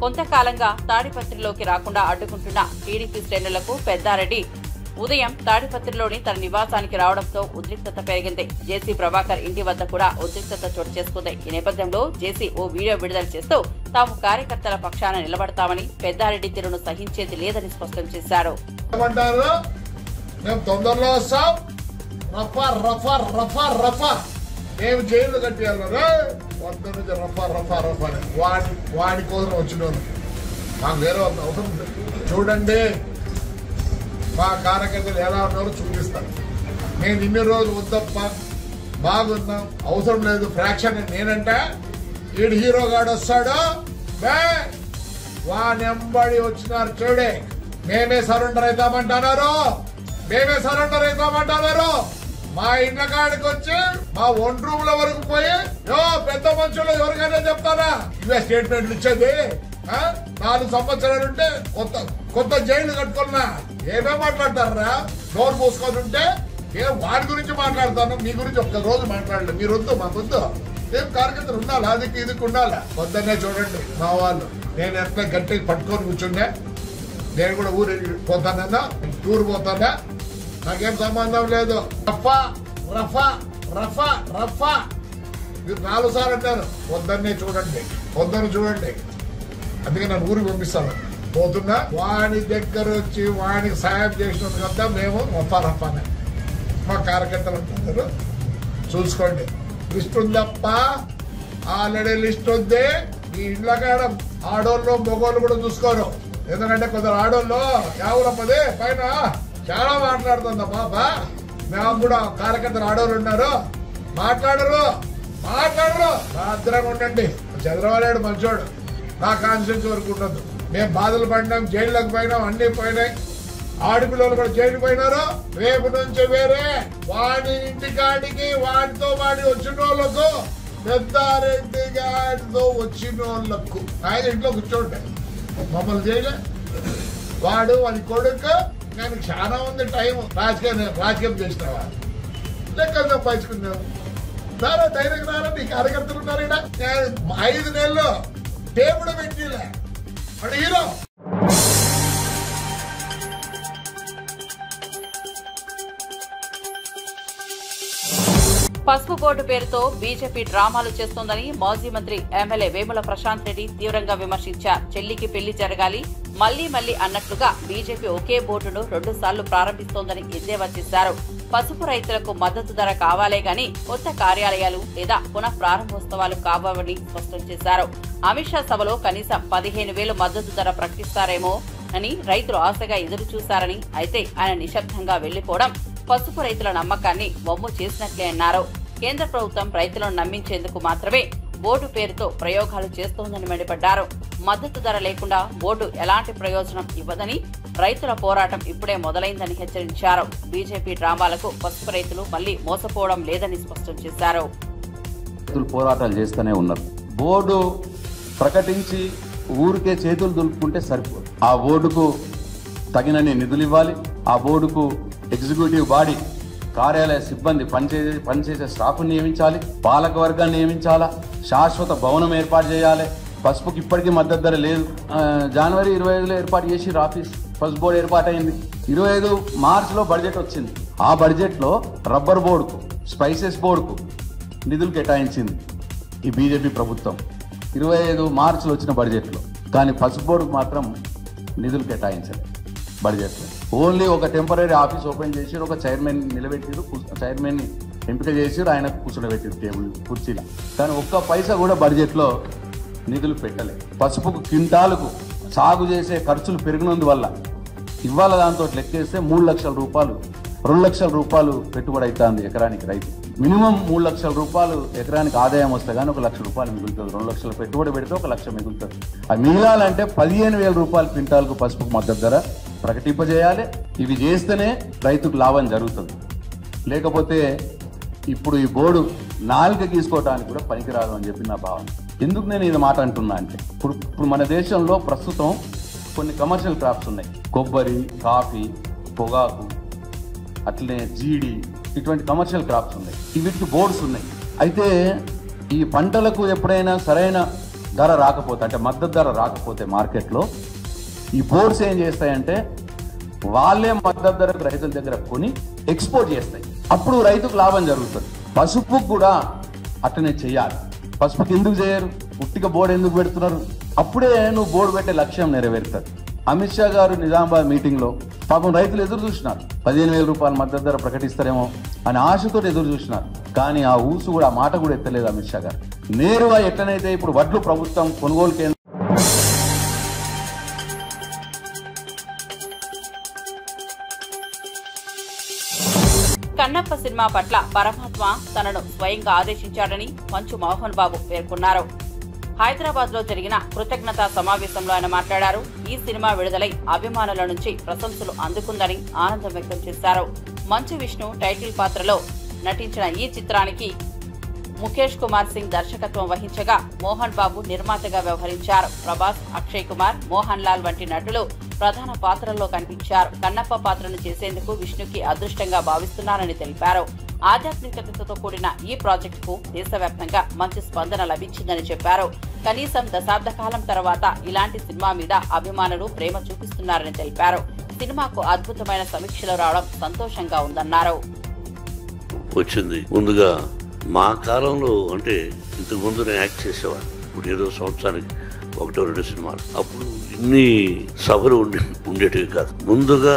కొంతకాలంగా తాడిపత్రిలోకి రాకుండా అడ్డుకుంటున్న టీడీపీ శ్రేణులకు పెద్దారెడ్డి ఉదయం తాడిపత్రిలోని తన నివాసానికి రావడంతో ఉద్రిక్తత పెరిగింది. జేసీ ప్రభాకర్ ఇంటి వద్ద కూడా ఉద్రిక్తత చోటు చేసుకుంది. ఈ నేపథ్యంలో జేసీ ఓ వీడియో విడుదల చేస్తూ తాము కార్యకర్తల పక్షాన నిలబడతామని, పెద్దారెడ్డి తీరును సహించేది లేదని స్పష్టం చేశారు. చూడండి మా కార్యకర్తలు ఎలా ఉన్నారో చూపిస్తాను. నేను ఇన్ని రోజులు వద్దప్ప బాగున్నాం, అవసరం లేదు ఫ్రాక్షన్ నేనంటే ఈడు హీరో గాడు వస్తాడు వానెంబడి వచ్చినారు చూడే మేమే సరెండర్ అవుతామంటున్నారు, మేమే సరెండర్ అవుతామంటున్నారు. మా ఇండ్ల కాడికి వచ్చి మా వన్ రూమ్ లో వరకు పోయి పెద్ద మనుషులు ఎవరికైనా చెప్తారా ఇవే స్టేట్మెంట్లు ఇచ్చేది. 4 సంవత్సరాలు ఉంటే కొత్త జైలు కట్టుకున్నా ఏమేం మాట్లాడతారా? నోరు మూసుకొని ఉంటే వాడి గురించి మాట్లాడతాను, మీ గురించి ఒక్క రోజు మాట్లాడలేదు. మీరు వద్దు, మా వద్దు. ఏం కార్యకర్తలు ఉండాలి, అదికి ఇదికి ఉండాలి. పొద్దున్నే చూడండి మా వాళ్ళు నేను ఎట్లా గట్టిగా పట్టుకొని కూర్చుండే నేను కూడా ఊరు పోతానన్నా, టూర్ పోతానా, నాకేం సంబంధం లేదు. రఫా రఫా రఫా రఫా మీరు 4 సార్లు అంటారు. పొద్దున్నే చూడండి, పొద్దున్న చూడండి. అందుకే నన్ను ఊరికి పంపిస్తాను. పోతున్నా వాడి దగ్గర వచ్చి వాడికి సాయం చేసినందుకంతా మేము రఫా రఫానే. మా కార్యకర్తలు అంటున్నారు, చూసుకోండి. లిస్ట్ ఉందప్ప, ఆల్రెడీ లిస్ట్ ఉంది. ఈ ఇండ్ల కాడ ఆడోళ్ళు మగోళ్ళు కూడా చూసుకోరు. ఎందుకంటే కొందరు ఆడోళ్ళు యావులప్పదే పైన చాలా మాట్లాడుతుందా బాబా. మేము కూడా కార్యకర్తలు ఆడోళ్ళు ఉన్నారు, మాట్లాడరు. భద్రంగా ఉండండి. చంద్రబాబు మంచోడు, నా కాన్స్టిట్యూన్సీ వరకు ఉండదు. మేము బాధలు పడినాం, జైల్లోకి పోయినాం, అన్ని పోయినాయి. ఆడపిల్లలు కూడా జైలు పోయినారు. రేపు నుంచి వేరే వాడి ఇంటికాడికి వాడితో వాడి వచ్చిన వాళ్ళకు, పెద్దారెడ్డి గాడితో వచ్చిన వాళ్ళకు ఆయన ఇంట్లో కూర్చోండి. మమ్మల్ని చేయలే. వాడు వాడి కొడుకు, కానీ చాలా ఉంది టైం. రాజకీయం చేసినావా, లెక్కలు సంపాదించుకున్నావు. రారా, ధైర్యం రారా. నీ కార్యకర్తలు ఉన్నారు. 5 నెలలు టేబుల్ పెట్టిలే వాడు హీరో. పసుపు బోర్డు పేరుతో బీజేపీ డ్రామాలు చేస్తోందని మాజీ మంత్రి ఎమ్మెల్యే వేముల ప్రశాంత్ రెడ్డి తీవ్రంగా విమర్శించారు. చెల్లికి పెళ్లి జరగాలి మళ్లీ అన్నట్లుగా బీజేపీ ఒకే బోర్డును 2 సార్లు ప్రారంభిస్తోందని ఎద్దేవా చేశారు. పసుపు రైతులకు మద్దతు ధర కావాలే గాని కొత్త కార్యాలయాలు లేదా పునః ప్రారంభోత్సవాలు కావాలని స్పష్టం చేశారు. అమిత్ షా సభలో కనీసం 15,000 మద్దతు ధర ప్రకటిస్తారేమో అని రైతులు ఆశగా ఎదురు చూశారని, అయితే ఆయన నిశ్శబ్దంగా వెళ్లిపోవడం పసుపు రైతుల నమ్మకాన్ని వమ్ము చేసినట్లే అన్నారు. కేంద్ర ప్రభుత్వం రైతులను నమ్మించేందుకు మాత్రమే బోర్డు పేరుతో ప్రయోగాలు చేస్తోందని మండిపడ్డారు. మద్దతు ధర లేకుండా బోర్డు ఎలాంటి ప్రయోజనం ఇవ్వదని, రైతుల పోరాటం ఇప్పుడే మొదలైందని హెచ్చరించారు. బీజేపీ డ్రామాలకు పసుపు రైతులు మళ్లీ మోసపోవడం లేదని స్పష్టం చేశారు. పోరాటాలు చేస్తూనే ఉన్నారు. బోర్డు ప్రకటించి ఊరికే చేతులు దులుపుకుంటే సరిపోదు. ఆ బోర్డుకు తగినన్ని నిధులు ఇవ్వాలి. ఆ బోర్డుకు ఎగ్జిక్యూటివ్ బాడీ, కార్యాలయ సిబ్బంది, పనిచేసే స్టాఫ్ నియమించాలి, పాలక వర్గాన్ని నియమించాలా, శాశ్వత భవనం ఏర్పాటు చేయాలి. పసుపుకి ఇప్పటికీ మద్దతు ధర లేదు. జనవరి 25లో ఏర్పాటు చేసి ఆఫీస్ పసుపు బోర్డు ఏర్పాటైంది. 25 మార్చిలో బడ్జెట్ వచ్చింది. ఆ బడ్జెట్లో రబ్బర్ బోర్డుకు, స్పైసెస్ బోర్డుకు నిధులు కేటాయించింది ఈ బీజేపీ ప్రభుత్వం 25 మార్చిలో వచ్చిన బడ్జెట్లో. కానీ పసుపు బోర్డుకు మాత్రం నిధులు కేటాయించారు బడ్జెట్లో. ఓన్లీ ఒక టెంపరీ ఆఫీస్ ఓపెన్ చేసి ఒక చైర్మన్ నిలబెట్టిరు. చైర్మన్ని ఎంపిక చేసి ఆయన కూర్చోబెట్టిరు టేబుల్ కుర్చీలో. కానీ ఒక్క పైసా కూడా బడ్జెట్లో నిధులు పెట్టలే. పసుపుకు క్వింటాలకు సాగు చేసే ఖర్చులు పెరిగినందువల్ల ఇవాళ దాంతో లెక్కేస్తే 3 లక్షల రూపాయలు, 2 లక్షల రూపాయలు పెట్టుబడి అవుతుంది ఎకరానికి. రైతు మినిమం 3 లక్షల రూపాయలు ఎకరానికి ఆదాయం వస్తే కానీ 1 లక్ష రూపాయలు మిగులుతుంది. 2 లక్షల పెట్టుబడి పెడితే 1 లక్ష మిగులుతుంది. అది మిగిలాలంటే 15,000 రూపాయలు క్వింటాల్కు పసుపుకు మద్దతు ధర ప్రకటింపజేయాలి. ఇవి చేస్తేనే రైతుకు లాభం జరుగుతుంది. లేకపోతే ఇప్పుడు ఈ బోర్డు నాలుక గీసుకోవడానికి కూడా పనికిరాదు అని చెప్పి నా భావన. ఎందుకు నేను ఇది మాట అంటున్నా అంటే, ఇప్పుడు మన దేశంలో ప్రస్తుతం కొన్ని కమర్షియల్ క్రాప్స్ ఉన్నాయి. కొబ్బరి, కాఫీ, పొగాకు, అట్లనే జీడి, ఇటువంటి కమర్షియల్ క్రాప్స్ ఉన్నాయి. వీటికి బోర్డ్స్ ఉన్నాయి. అయితే ఈ పంటలకు ఎప్పుడైనా సరైన ధర రాకపోతే, అంటే మద్దతు ధర రాకపోతే మార్కెట్లో, ఈ బోర్డ్స్ ఏం చేస్తాయంటే వాళ్ళే మద్దతు ధరకు రైతుల దగ్గర కొని ఎక్స్పోర్ట్ చేస్తాయి. అప్పుడు రైతుకు లాభం జరుగుతుంది. పసుపుకు కూడా అట్లనే చేయాలి. పసుపుకి ఎందుకు చేయరు? ఉట్టిగా బోర్డు ఎందుకు పెడుతున్నారు? అప్పుడే నువ్వు బోర్డు పెట్టే లక్ష్యం నెరవేరుతుంది. అమిత్ షా గారు నిజామాబాద్ మీటింగ్లో పాపం రైతులు ఎదురు చూసినారు. 15,000 రూపాయల మద్దతు ధర ప్రకటిస్తారేమో అని ఆశతో ఎదురు చూసినారు. కానీ ఆ ఊసు కూడా, ఆ మాట కూడా ఎత్తలేదు అమిత్ షా గారు. నేరుగా ఎట్లనైతే ఇప్పుడు వడ్లు ప్రభుత్వం కొనుగోలు కేంద్రం కన్నప్ప సినిమా పట్ల పరమాత్మ తనను స్వయంగా ఆదేశించాడని మంచు మోహన్ బాబు పేర్కొన్నారు. హైదరాబాద్ లో జరిగిన కృతజ్ఞతా సమావేశంలో ఆయన మాట్లాడారు. ఈ సినిమా విడుదలై అభిమానుల నుంచి ప్రశంసలు అందుకుందని ఆనందం వ్యక్తం చేశారు. మంచు విష్ణు టైటిల్ పాత్రలో నటించిన ఈ చిత్రానికి ముఖేష్ కుమార్ సింగ్ దర్శకత్వం వహించగా మోహన్ బాబు నిర్మాతగా వ్యవహరించారు. ప్రభాస్, అక్షయ్ కుమార్, మోహన్ లాల్ వంటి నటులు ప్రధాన పాత్రల్లో కనిపించారు. కన్నప్ప పాత్రను చేసేందుకు విష్ణుకి అదృష్టంగా భావిస్తున్నారని తెలిపారు. ఆధ్యాత్మికతతో కూడిన ఈ ప్రాజెక్టుకు దేశవ్యాప్తంగా మంచి స్పందన లభించిందని చెప్పారు. కనీసం దశాబ్ద కాలం తర్వాత ఇలాంటి సినిమా మీద అభిమానులు ప్రేమ చూపిస్తున్నారని తెలిపారు. సినిమాకు అద్భుతమైన సమీక్షలు రావడం సంతోషంగా ఉందన్నారు. వచ్చింది ముందుగా మా కాలంలో, అంటే ఇంతకు ముందు నేను యాక్ట్ చేసేవాడిని. ఇప్పుడు ఏదో సంవత్సరానికి 1-2 సినిమాలు. అప్పుడు ఇన్ని సభలు ఉండేటివి కాదు. ముందుగా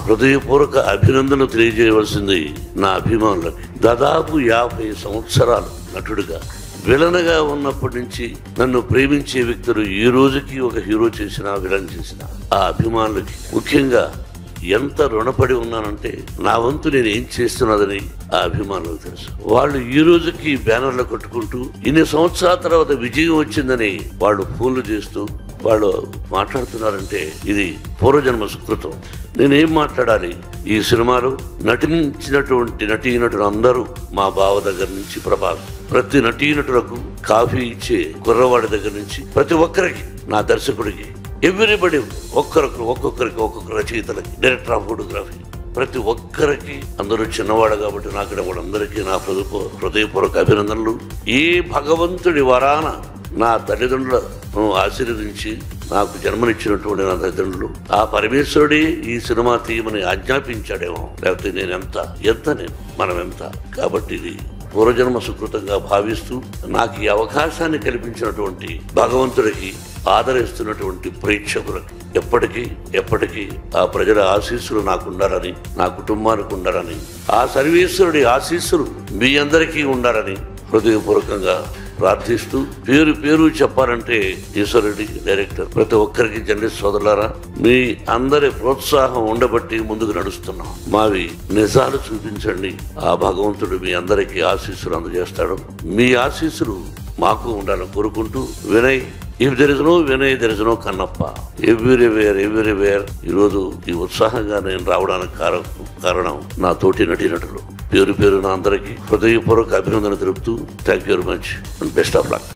హృదయపూర్వక అభినందనలు తెలియజేయవలసింది నా అభిమానులకు. దాదాపు 50 సంవత్సరాలు నటుడిగా, విలన్గా ఉన్నప్పటి నుంచి నన్ను ప్రేమించే వ్యక్తులు ఈ రోజుకి ఒక హీరో చేసిన, విలన్ చేసిన ఆ అభిమానులకి ముఖ్యంగా ఎంత రుణపడి ఉన్నానంటే, నా వంతు నేను ఏం చేస్తున్నదని ఆ అభిమానులకు తెలుసు. వాళ్ళు ఈ రోజుకి బ్యానర్లు కొట్టుకుంటూ ఇన్ని సంవత్సరాల తర్వాత విజయం వచ్చిందని వాళ్ళు ఫోన్లు చేస్తూ వాళ్ళు మాట్లాడుతున్నారంటే ఇది పూర్వజన్మ సుకృతం. నేనేం మాట్లాడాలి? ఈ సినిమాలో నటించినటువంటి నటీనటులు అందరూ మా బావ దగ్గర నుంచి ప్రభాస్, ప్రతి నటీనటులకు కాఫీ ఇచ్చే కుర్రవాడి దగ్గర నుంచి ప్రతి ఒక్కరికి, నా దర్శకుడికి, ఎవ్రీబడి, ఒక్కొక్కరికి రచయితలకి, డైరెక్టర్ ఆఫ్ ఫోటోగ్రఫీ, ప్రతి ఒక్కరికి, అందరూ చిన్నవాడు కాబట్టి నాకు వాళ్ళందరికీ నా హృదయపూర్వక అభినందనలు. ఏ భగవంతుడి వరాన నా తల్లిదండ్రులను ఆశీర్వదించి నాకు జన్మనిచ్చినటువంటి నా తల్లిదండ్రులు, ఆ పరమేశ్వరుడే ఈ సినిమా తీయమని ఆజ్ఞాపించాడేమో, లేకపోతే మనం ఎంత. కాబట్టి ఇది పూర్వజన్మ సుకృతంగా భావిస్తూ నాకు ఈ అవకాశాన్ని కల్పించినటువంటి భగవంతుడికి, ఆదరిస్తున్నటువంటి ప్రేక్షకులకు ఎప్పటికీ ఆ ప్రజల ఆశీస్సులు నాకు ఉండాలని, నా కుటుంబానికి ఉండాలని, ఆ సర్వేశ్వరుడి ఆశీస్సులు మీ అందరికీ ఉండాలని హృదయపూర్వకంగా ప్రార్థిస్తూ, పేరు చెప్పాలంటే ఈశ్వరుడి డైరెక్టర్, ప్రతి ఒక్కరికి జర్నలిస్ట్ సోదరులారా, మీ అందరి ప్రోత్సాహం ఉండబట్టి ముందుకు నడుస్తున్నాం. మావి నిజాలు చూపించండి. ఆ భగవంతుడు మీ అందరికీ ఆశీస్సులు అందజేస్తాడు. మీ ఆశీస్సులు మాకు ఉండాలని కోరుకుంటూ, Vinay, if there is no Vinay there is no Kannappa. Everywhere ఈరోజు ఈ ఉత్సాహంగా నేను రావడానికి కారణం నా తోటి నటీనటులు. పేరు నా అందరికీ హృదయపూర్వక అభినందన తెలుపుతూ thank you very much and best of luck.